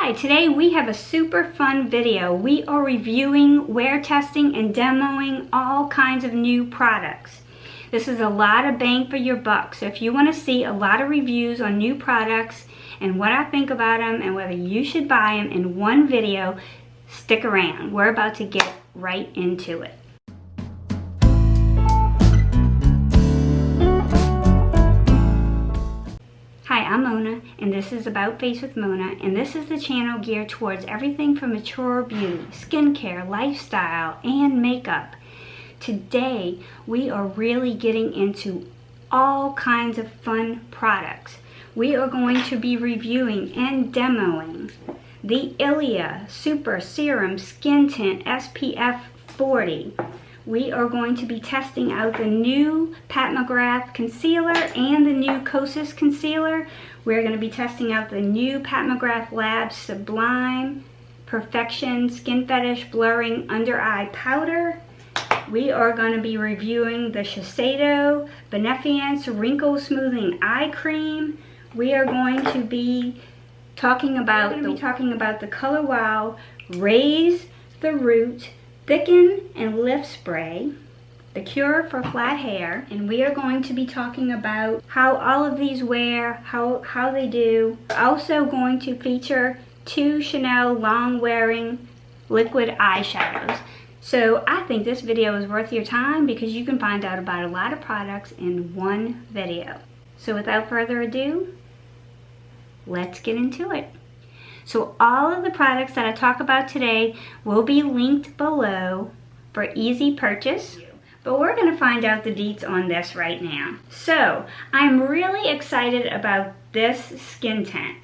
Hi, today we have a super fun video. We are reviewing, wear testing, and demoing all kinds of new products. This is a lot of bang for your buck. So if you want to see a lot of reviews on new products and what I think about them and whether you should buy them in one video, stick around. We're about to get right into it. Hi, I'm Mona, and this is About Face with Mona, and this is the channel geared towards everything from mature beauty, skincare, lifestyle, and makeup. Today, we are really getting into all kinds of fun products. We are going to be reviewing and demoing the Ilia Super Serum Skin Tint SPF 40. We are going to be testing out the new Pat McGrath concealer and the new Kosas concealer. We're going to be testing out the new Pat McGrath Labs Sublime Perfection Skin Fetish Blurring Under Eye Powder. We are going to be reviewing the Eyeshadow Beneficence Wrinkle Smoothing Eye Cream. We are going to be talking about the Color Wow Raise the Root Thicken and Lift Spray, the cure for flat hair, and we are going to be talking about how all of these wear, how they do. We're also going to feature 2 Chanel long-wearing liquid eyeshadows. So I think this video is worth your time because you can find out about a lot of products in one video. So without further ado, let's get into it. So all of the products that I talk about today will be linked below for easy purchase, but we're going to find out the deets on this right now. So I'm really excited about this skin tint.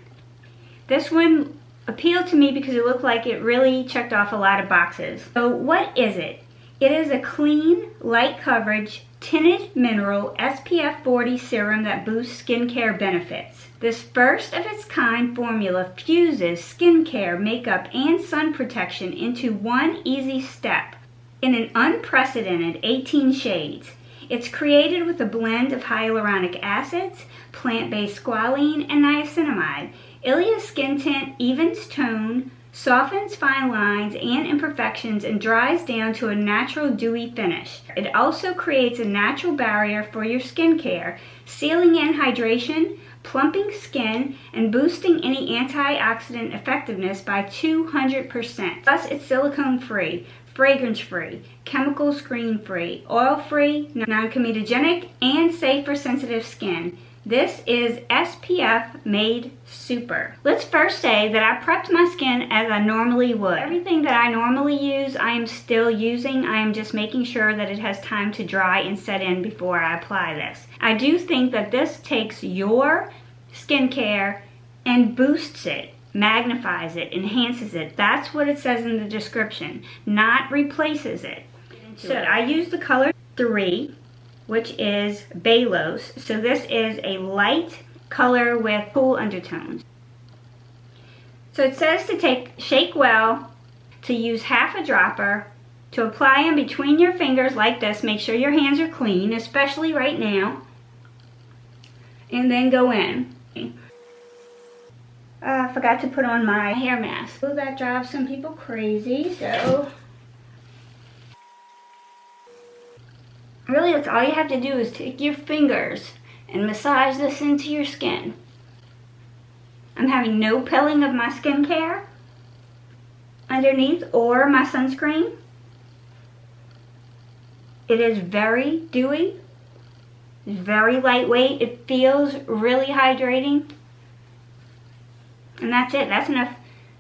This one appealed to me because it looked like it really checked off a lot of boxes. So what is it? It is a clean, light coverage, tinted mineral SPF 40 serum that boosts skincare benefits. This first of its kind formula fuses skincare, makeup, and sun protection into one easy step in an unprecedented 18 shades. It's created with a blend of hyaluronic acids, plant-based squalene, and niacinamide. Ilia Skin Tint evens tone, softens fine lines and imperfections, and dries down to a natural dewy finish. It also creates a natural barrier for your skincare, sealing in hydration, plumping skin, and boosting any antioxidant effectiveness by 200%. Plus, it's silicone-free, fragrance-free, chemical screen-free, oil-free, non-comedogenic, and safe for sensitive skin. This is SPF made super. Let's first say that I prepped my skin as I normally would. Everything that I normally use, I am still using. I am just making sure that it has time to dry and set in before I apply this. I do think that this takes your skincare and boosts it, magnifies it, enhances it. That's what it says in the description, not replaces it. So I use the color 3, which is Balos. So this is a light color with cool undertones. So it says to shake well, to use half a dropper, to apply them between your fingers like this. Make sure your hands are clean, especially right now. And then go in. I forgot to put on my hair mask. So that drives some people crazy, so really, that's all you have to do is take your fingers and massage this into your skin. I'm having no pilling of my skincare underneath or my sunscreen. It is very dewy, it's very lightweight, it feels really hydrating. And that's it, that's enough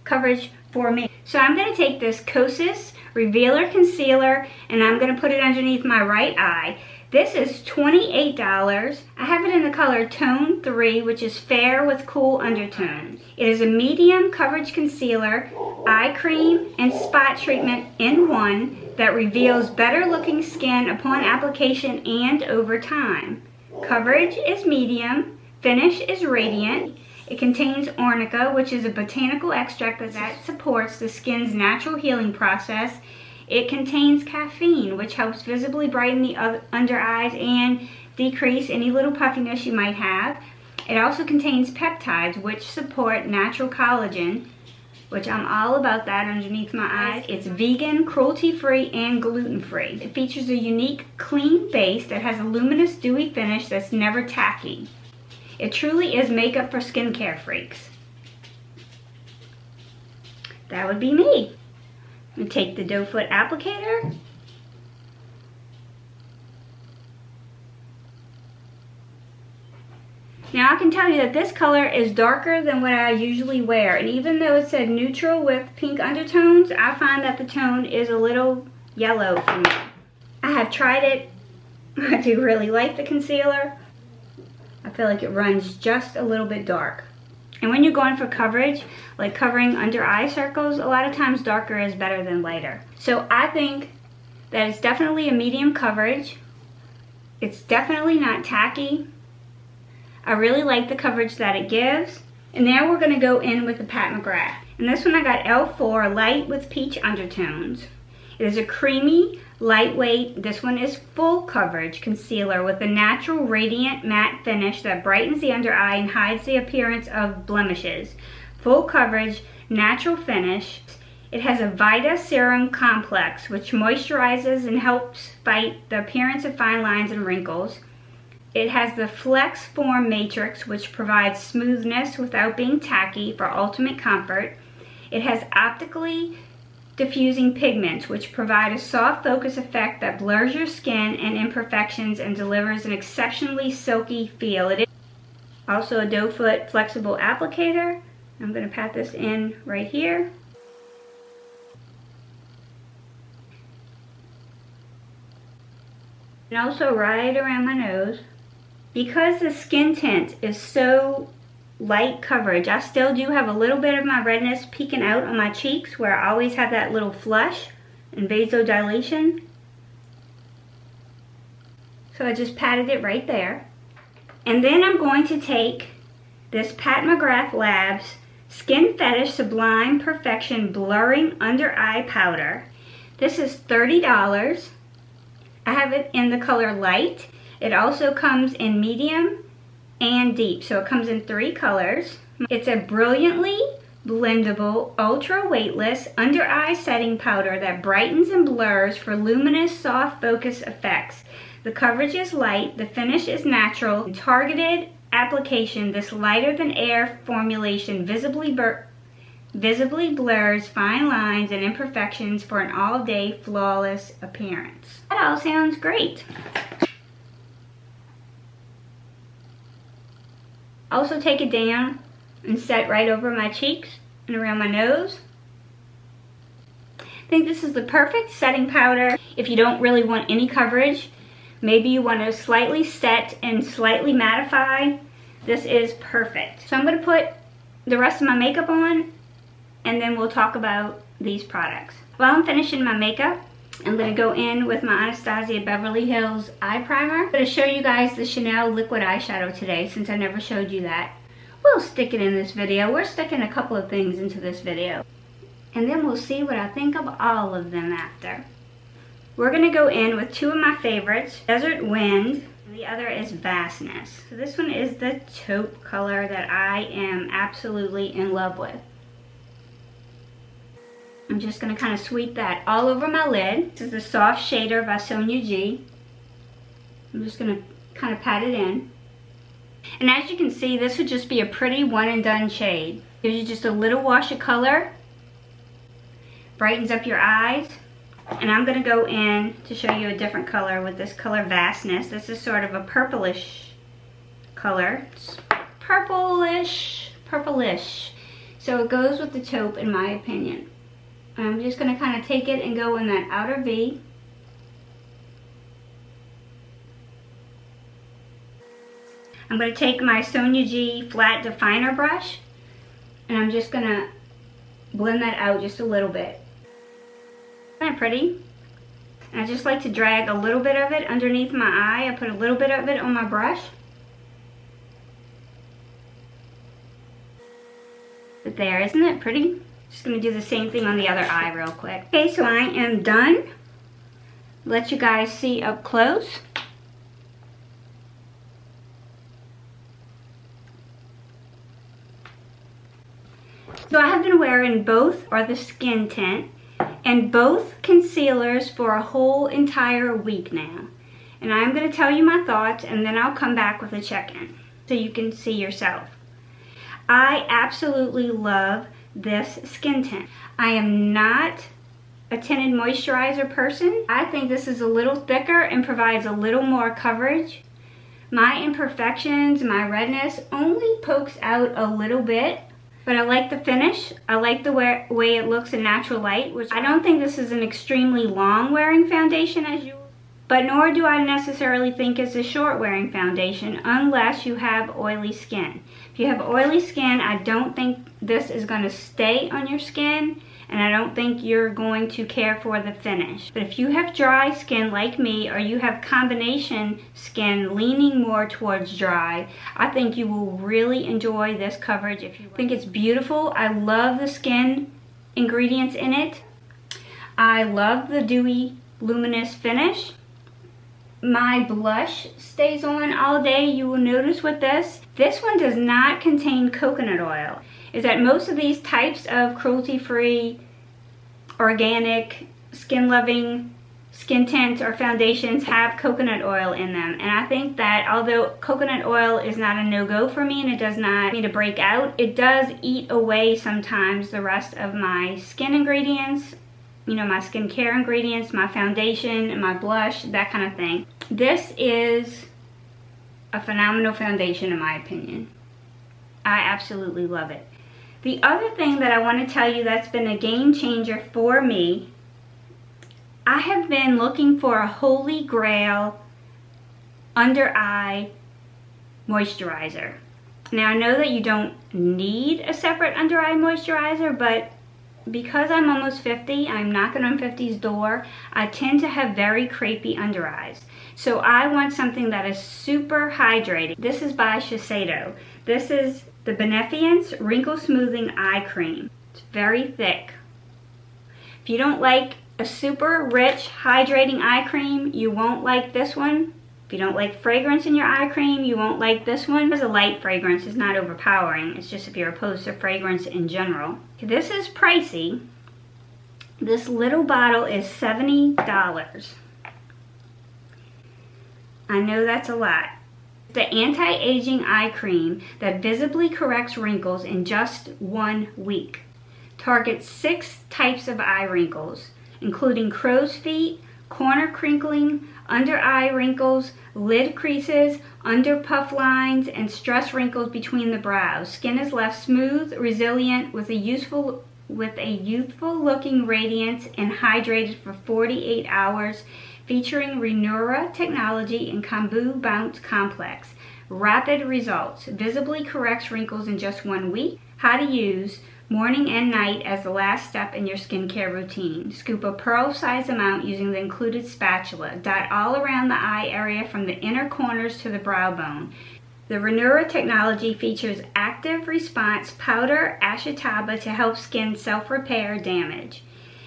coverage for me. So I'm going to take this Kosas Revealer Concealer and I'm going to put it underneath my right eye. This is $28. I have it in the color Tone 3, which is fair with cool undertones. It is a medium coverage concealer, eye cream, and spot treatment in one that reveals better looking skin upon application and over time. Coverage is medium, finish is radiant. It contains arnica, which is a botanical extract that supports the skin's natural healing process. It contains caffeine, which helps visibly brighten the under eyes and decrease any little puffiness you might have. It also contains peptides, which support natural collagen. which I'm all about that underneath my eyes. It's vegan, cruelty-free, and gluten-free. It features a unique, clean base that has a luminous, dewy finish that's never tacky. It truly is makeup for skincare freaks. That would be me. I'm going to take the doe foot applicator. Now I can tell you that this color is darker than what I usually wear, and even though it said neutral with pink undertones, I find that the tone is a little yellow for me. I have tried it. I do really like the concealer. I feel like it runs just a little bit dark. And when you're going for coverage, like covering under eye circles, a lot of times darker is better than lighter. So I think that it's definitely a medium coverage. It's definitely not tacky. I really like the coverage that it gives. And now we're gonna go in with the Pat McGrath. And this one I got L4 Light with Peach Undertones. It is a creamy, lightweight, this one is full coverage concealer with a natural radiant matte finish that brightens the under eye and hides the appearance of blemishes. Full coverage, natural finish. It has a Vita Serum Complex, which moisturizes and helps fight the appearance of fine lines and wrinkles. It has the Flex Form Matrix, which provides smoothness without being tacky for ultimate comfort. It has optically diffusing pigments, which provide a soft focus effect that blurs your skin and imperfections and delivers an exceptionally silky feel. It is also a doe foot flexible applicator. I'm going to pat this in right here. And also right around my nose. Because the skin tint is so light coverage, I still do have a little bit of my redness peeking out on my cheeks where I always have that little flush and vasodilation. So I just patted it right there. And then I'm going to take this Pat McGrath Labs Skin Fetish Sublime Perfection Blurring Under Eye Powder. This is $30. I have it in the color light. It also comes in medium and deep, so it comes in 3 colors. It's a brilliantly blendable, ultra weightless under eye setting powder that brightens and blurs for luminous, soft focus effects. The coverage is light, the finish is natural. In targeted application, this lighter than air formulation visibly blurs fine lines and imperfections for an all-day flawless appearance. That all sounds great. Also take it down and set right over my cheeks and around my nose. I think this is the perfect setting powder if you don't really want any coverage. Maybe you want to slightly set and slightly mattify. This is perfect. So I'm going to put the rest of my makeup on and then we'll talk about these products. While I'm finishing my makeup, I'm going to go in with my Anastasia Beverly Hills eye primer. I'm going to show you guys the Chanel liquid eyeshadow today since I never showed you that. We'll stick it in this video. We're sticking a couple of things into this video. And then we'll see what I think of all of them after. We're going to go in with 2 of my favorites, Desert Wind, and the other is Vastness. So this one is the taupe color that I am absolutely in love with. I'm just going to kind of sweep that all over my lid. This is the Soft Shader by Sonia G. I'm just going to kind of pat it in. And as you can see, this would just be a pretty one and done shade. Gives you just a little wash of color. Brightens up your eyes. And I'm going to go in to show you a different color with this color Vastness. This is sort of a purplish color. It's purplish. So it goes with the taupe in my opinion. I'm just going to kind of take it and go in that outer V. I'm going to take my Sonia G flat definer brush and I'm just going to blend that out just a little bit. Isn't that pretty? And I just like to drag a little bit of it underneath my eye. I put a little bit of it on my brush. But there, isn't it pretty? Just going to do the same thing on the other eye real quick. Okay, so I am done. Let you guys see up close. So I have been wearing both are the Skin Tint and both concealers for a whole entire week now. And I'm going to tell you my thoughts, and then I'll come back with a check-in so you can see yourself. I absolutely love this Skin Tint. I am not a tinted moisturizer person. I think this is a little thicker and provides a little more coverage. My imperfections, my redness only pokes out a little bit, but I like the finish. I like the way it looks in natural light, which I don't think this is an extremely long wearing foundation as you, but nor do I necessarily think it's a short wearing foundation unless you have oily skin. If you have oily skin, I don't think this is going to stay on your skin, and I don't think you're going to care for the finish. But if you have dry skin like me, or you have combination skin leaning more towards dry, I think you will really enjoy this coverage. If you think it's beautiful, I love the skin ingredients in it. I love the dewy, luminous finish. My blush stays on all day. You will notice with this one does not contain coconut oil. Is that most of these types of cruelty-free, organic, skin-loving skin tints or foundations have coconut oil in them. And I think that although coconut oil is not a no-go for me and it does not need to break out, it does eat away sometimes the rest of my skin ingredients, you know, my skincare ingredients, my foundation, my blush, that kind of thing. This is a phenomenal foundation in my opinion. I absolutely love it. The other thing that I want to tell you that's been a game changer for me, I have been looking for a holy grail under eye moisturizer. Now I know that you don't need a separate under eye moisturizer, but because I'm almost 50, I'm knocking on 50's door, I tend to have very crepey under eyes. So I want something that is super hydrating. This is by Shiseido. This is the Beneficence Wrinkle Smoothing Eye Cream. It's very thick. If you don't like a super rich hydrating eye cream, you won't like this one. If you don't like fragrance in your eye cream, you won't like this one. It's a light fragrance, it's not overpowering. It's just if you're opposed to fragrance in general. This is pricey. This little bottle is $70. I know that's a lot. The anti-aging eye cream that visibly corrects wrinkles in just 1 week. Targets 6 types of eye wrinkles, including crow's feet, corner crinkling, under eye wrinkles, lid creases, under puff lines, and stress wrinkles between the brows. Skin is left smooth, resilient, with a youthful looking radiance, and hydrated for 48 hours. Featuring Renura technology and Kombu Bounce Complex. Rapid results. Visibly corrects wrinkles in just 1 week. How to use morning and night as the last step in your skincare routine. Scoop a pearl-sized amount using the included spatula. Dot all around the eye area from the inner corners to the brow bone. The Renura technology features active response powder ashitaba to help skin self-repair damage.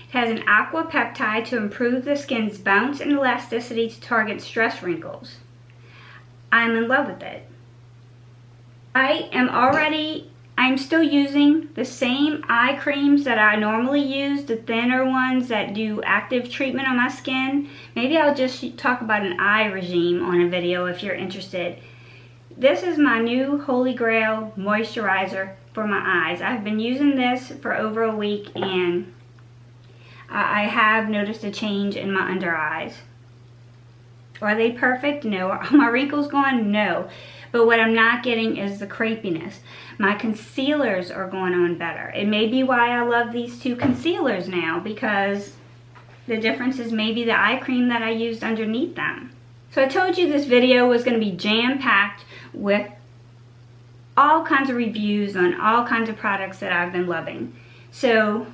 It has an aqua peptide to improve the skin's bounce and elasticity to target stress wrinkles. I'm in love with it. I'm still using the same eye creams that I normally use, the thinner ones that do active treatment on my skin. Maybe I'll just talk about an eye regime on a video if you're interested. This is my new Holy Grail moisturizer for my eyes. I've been using this for over a week and I have noticed a change in my under eyes. Are they perfect? No. Are my wrinkles gone? No. But what I'm not getting is the crepiness. My concealers are going on better. It may be why I love these 2 concealers now, because the difference is maybe the eye cream that I used underneath them. So I told you this video was going to be jam-packed with all kinds of reviews on all kinds of products that I've been loving. So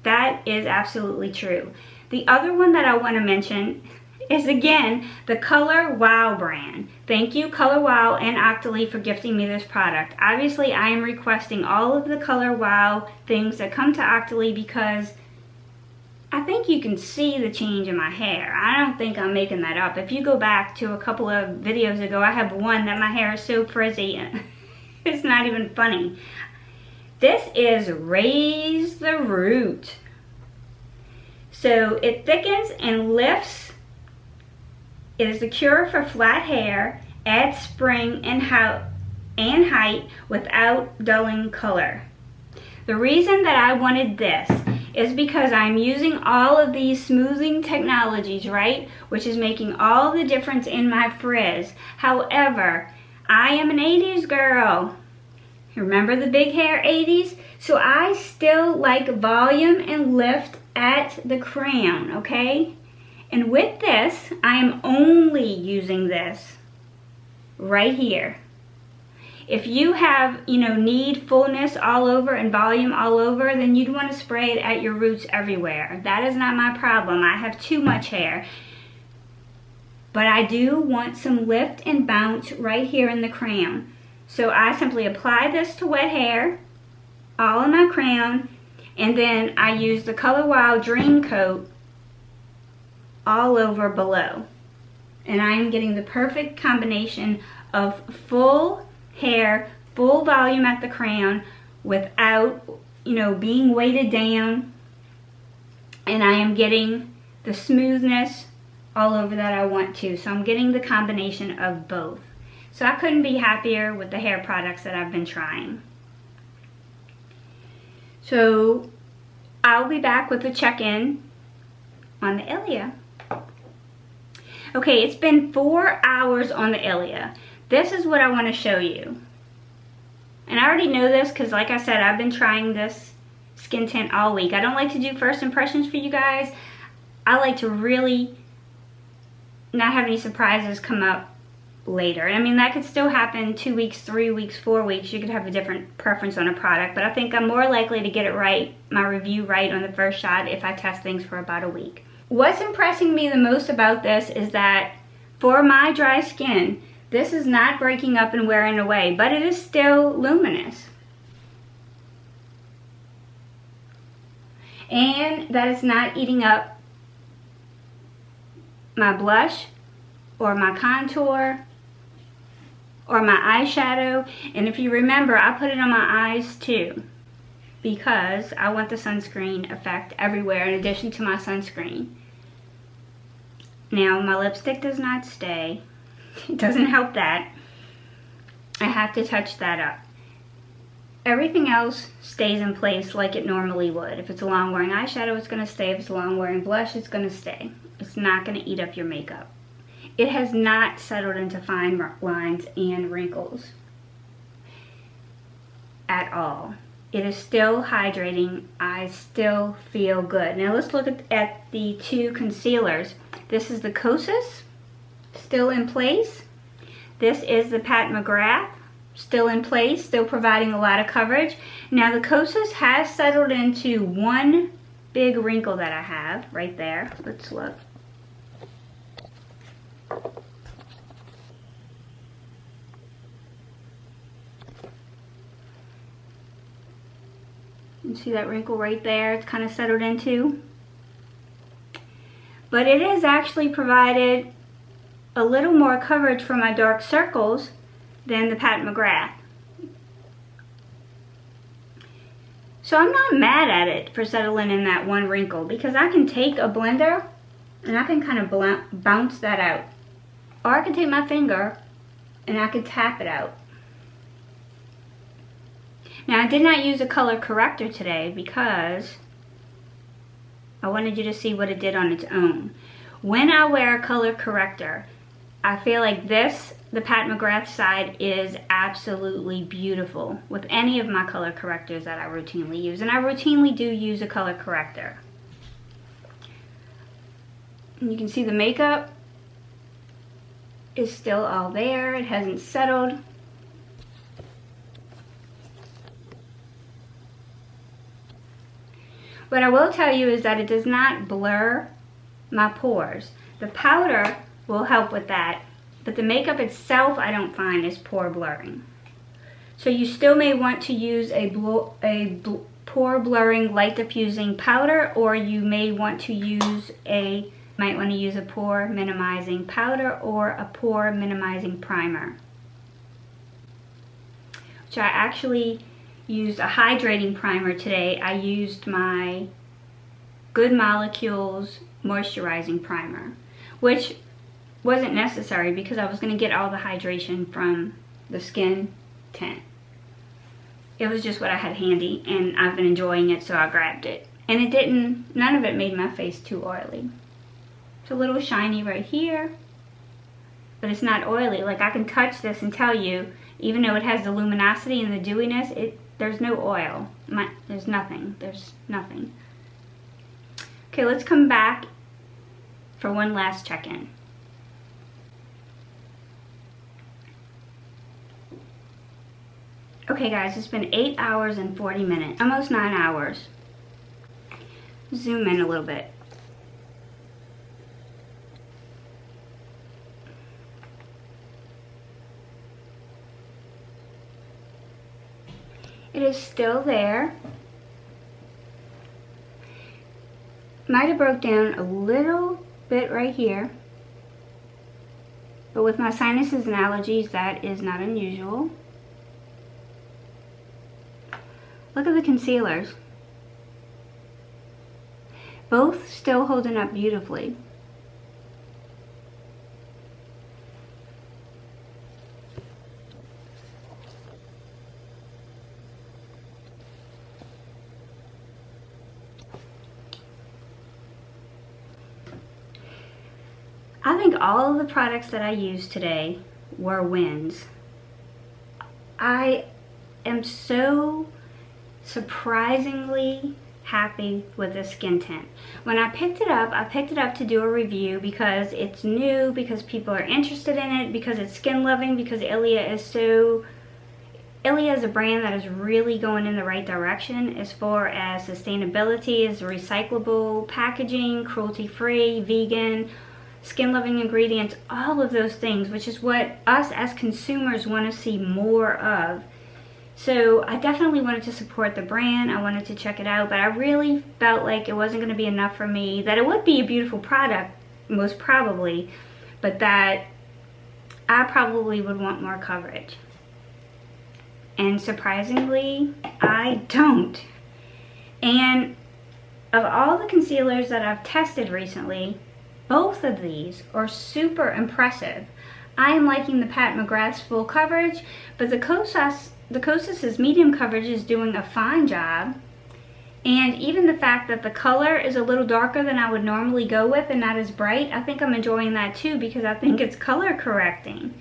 that is absolutely true. The other one that I want to mention is, again, the Color Wow brand. Thank you, Color Wow and Octoly, for gifting me this product. Obviously, I am requesting all of the Color Wow things that come to Octoly because I think you can see the change in my hair. I don't think I'm making that up. If you go back to a couple of videos ago, I have one that my hair is so frizzy. It's not even funny. This is Raise the Root. So it thickens and lifts. It is the cure for flat hair, adds spring and height without dulling color. The reason that I wanted this is because I'm using all of these smoothing technologies, right? Which is making all the difference in my frizz. However, I am an 80s girl. Remember the big hair 80s? So I still like volume and lift at the crown, okay? And with this, I am only using this right here. If you have, need fullness all over and volume all over, then you'd want to spray it at your roots everywhere. That is not my problem. I have too much hair. But I do want some lift and bounce right here in the crown. So I simply apply this to wet hair, all in my crown, and then I use the Color Wow Dream Coat all over below. And I'm getting the perfect combination of full hair, full volume at the crown without, being weighted down. And I am getting the smoothness all over that I want to. So I'm getting the combination of both. So I couldn't be happier with the hair products that I've been trying. So I'll be back with a check-in on the Ilia. Okay, it's been 4 hours on the Ilia. This is what I want to show you. And I already know this because, like I said, I've been trying this skin tint all week. I don't like to do first impressions for you guys. I like to really not have any surprises come up later. I mean, that could still happen 2 weeks, 3 weeks, 4 weeks. You could have a different preference on a product, but I think I'm more likely to get it right, my review right on the first shot if I test things for about a week. What's impressing me the most about this is that for my dry skin, this is not breaking up and wearing away, but it is still luminous. And that it's not eating up my blush or my contour or my eyeshadow. And if you remember, I put it on my eyes too because I want the sunscreen effect everywhere in addition to my sunscreen. Now, my lipstick does not stay. It doesn't help that. I have to touch that up. Everything else stays in place like it normally would. If it's a long wearing eyeshadow, it's going to stay. If it's a long wearing blush, it's going to stay. It's not going to eat up your makeup. It has not settled into fine lines and wrinkles at all. It is still hydrating. I still feel good. Now let's look at the two concealers. This is the Kosas, still in place. This is the Pat McGrath, still in place, still providing a lot of coverage. Now the Kosas has settled into one big wrinkle that I have right there. Let's look. You see that wrinkle right there? It's kind of settled into. But it has actually provided a little more coverage for my dark circles than the Pat McGrath. So I'm not mad at it for settling in that one wrinkle because I can take a blender and I can kind of bounce that out. Or I can take my finger and I can tap it out. Now I did not use a color corrector today because I wanted you to see what it did on its own. When I wear a color corrector, I feel like this, the Pat McGrath side, is absolutely beautiful with any of my color correctors that I routinely use. And I routinely do use a color corrector. And you can see the makeup is still all there. It hasn't settled. What I will tell you is that it does not blur my pores. The powder will help with that, but the makeup itself I don't find is pore blurring. So you still may want to use a pore blurring light diffusing powder, or you may want to use a pore minimizing powder or a pore minimizing primer, which I actually used a hydrating primer today. I used my Good Molecules moisturizing primer, which wasn't necessary because I was going to get all the hydration from the skin tint. It was just what I had handy, and I've been enjoying it, so I grabbed it. And it didn't, none of it made my face too oily. It's a little shiny right here, but it's not oily. Like, I can touch this and tell you, even though it has the luminosity and the dewiness, there's no oil. There's nothing. Okay, let's come back for one last check-in. Okay guys, it's been 8 hours and 40 minutes, almost 9 hours. Zoom in a little bit. It is still there. Might have broke down a little bit right here, but with my sinuses and allergies, that is not unusual. Look at the concealers. Both still holding up beautifully. I think all of the products that I used today were wins. I am so surprisingly happy with this skin tint. When I picked it up to do a review because it's new, because people are interested in it, because it's skin loving, because Ilia is a brand that is really going in the right direction as far as sustainability, as recyclable packaging, cruelty-free, vegan, skin-loving ingredients, all of those things, which is what us as consumers want to see more of. So I definitely wanted to support the brand. I wanted to check it out, but I really felt like it wasn't going to be enough for me, that it would be a beautiful product, most probably, but that I probably would want more coverage. And surprisingly, I don't. And of all the concealers that I've tested recently, both of these are super impressive. I am liking the Pat McGrath's full coverage, but the Kosas' medium coverage is doing a fine job. And even the fact that the color is a little darker than I would normally go with and not as bright, I think I'm enjoying that too, because I think it's color correcting.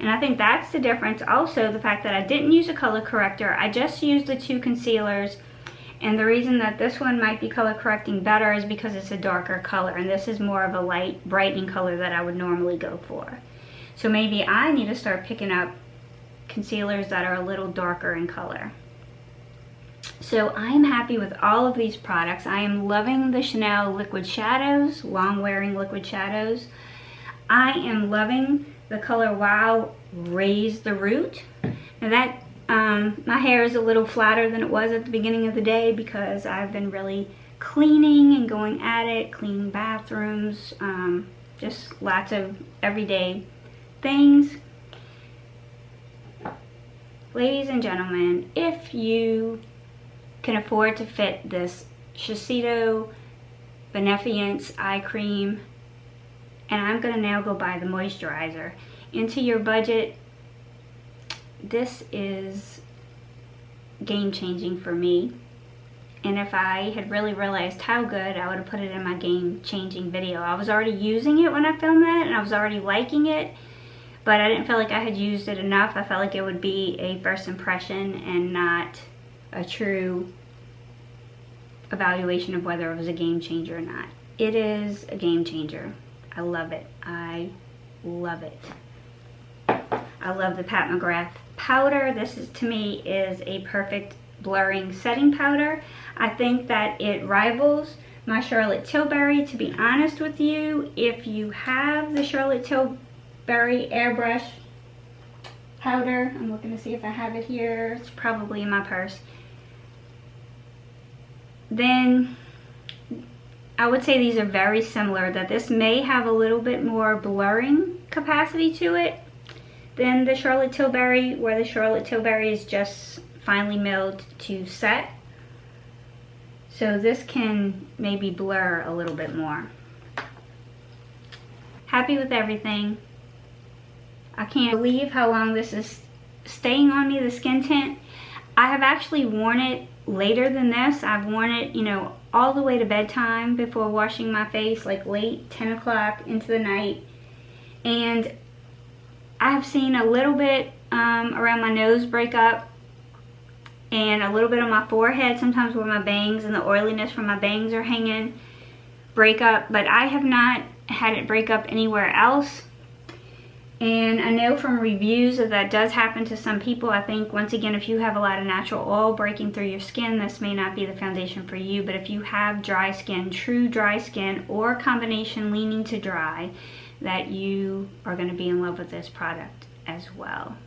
And I think that's the difference. Also, the fact that I didn't use a color corrector, I just used the two concealers. And the reason that this one might be color correcting better is because it's a darker color, and this is more of a light brightening color that I would normally go for. So maybe I need to start picking up concealers that are a little darker in color. So I am happy with all of these products. I am loving the Chanel liquid shadows, long wearing liquid shadows. I am loving the color Wow Raise the Root. Now that my hair is a little flatter than it was at the beginning of the day because I've been really cleaning and going at it, cleaning bathrooms, just lots of everyday things. Ladies and gentlemen, if you can afford to fit this Shiseido Beneficence eye cream, and I'm gonna now go buy the moisturizer, into your budget, this is game-changing for me. And if I had really realized how good, I would have put it in my game-changing video. I was already using it when I filmed that, and I was already liking it, but I didn't feel like I had used it enough. I felt like it would be a first impression and not a true evaluation of whether it was a game changer or not. It is a game changer. I love it. I love it. I love the Pat McGrath powder. This is, to me, is a perfect blurring setting powder. I think that it rivals my Charlotte Tilbury. To be honest with you, if you have the Charlotte Tilbury airbrush powder, I'm looking to see if I have it here. It's probably in my purse. Then I would say these are very similar, that this may have a little bit more blurring capacity to it than the Charlotte Tilbury, where the Charlotte Tilbury is just finely milled to set. So this can maybe blur a little bit more. Happy with everything. I can't believe how long this is staying on me, the skin tint. I have actually worn it later than this. I've worn it, you know, all the way to bedtime before washing my face, like late 10 o'clock into the night. And I have seen a little bit around my nose break up, and a little bit on my forehead, sometimes where my bangs and the oiliness from my bangs are hanging, break up, but I have not had it break up anywhere else. And I know from reviews that does happen to some people. I think, once again, if you have a lot of natural oil breaking through your skin, this may not be the foundation for you. But if you have dry skin, true dry skin, or a combination leaning to dry, that you are going to be in love with this product as well.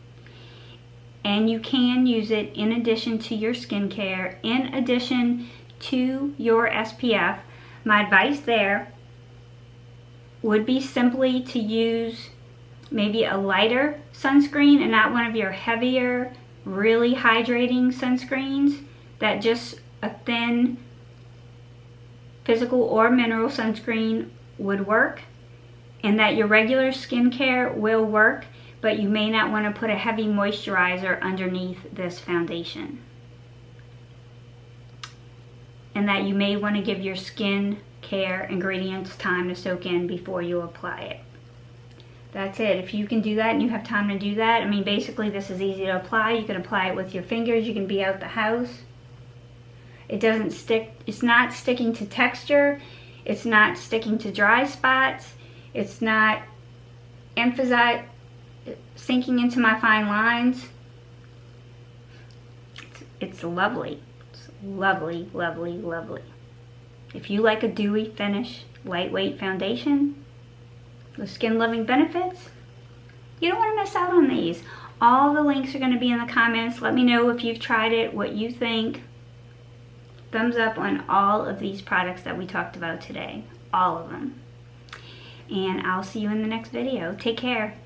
And you can use it in addition to your skincare, in addition to your SPF. My advice there would be simply to use maybe a lighter sunscreen and not one of your heavier, really hydrating sunscreens. That just a thin physical or mineral sunscreen would work, and that your regular skincare will work, but you may not want to put a heavy moisturizer underneath this foundation. And that you may want to give your skin care ingredients time to soak in before you apply it. That's it. If you can do that and you have time to do that, I mean, basically this is easy to apply. You can apply it with your fingers. You can be out the house. It doesn't stick. It's not sticking to texture. It's not sticking to dry spots. It's not sinking into my fine lines. It's lovely. It's lovely, lovely, lovely. If you like a dewy finish, lightweight foundation with skin-loving benefits, you don't want to miss out on these. All the links are going to be in the comments. Let me know if you've tried it, what you think. Thumbs up on all of these products that we talked about today. All of them. And I'll see you in the next video. Take care.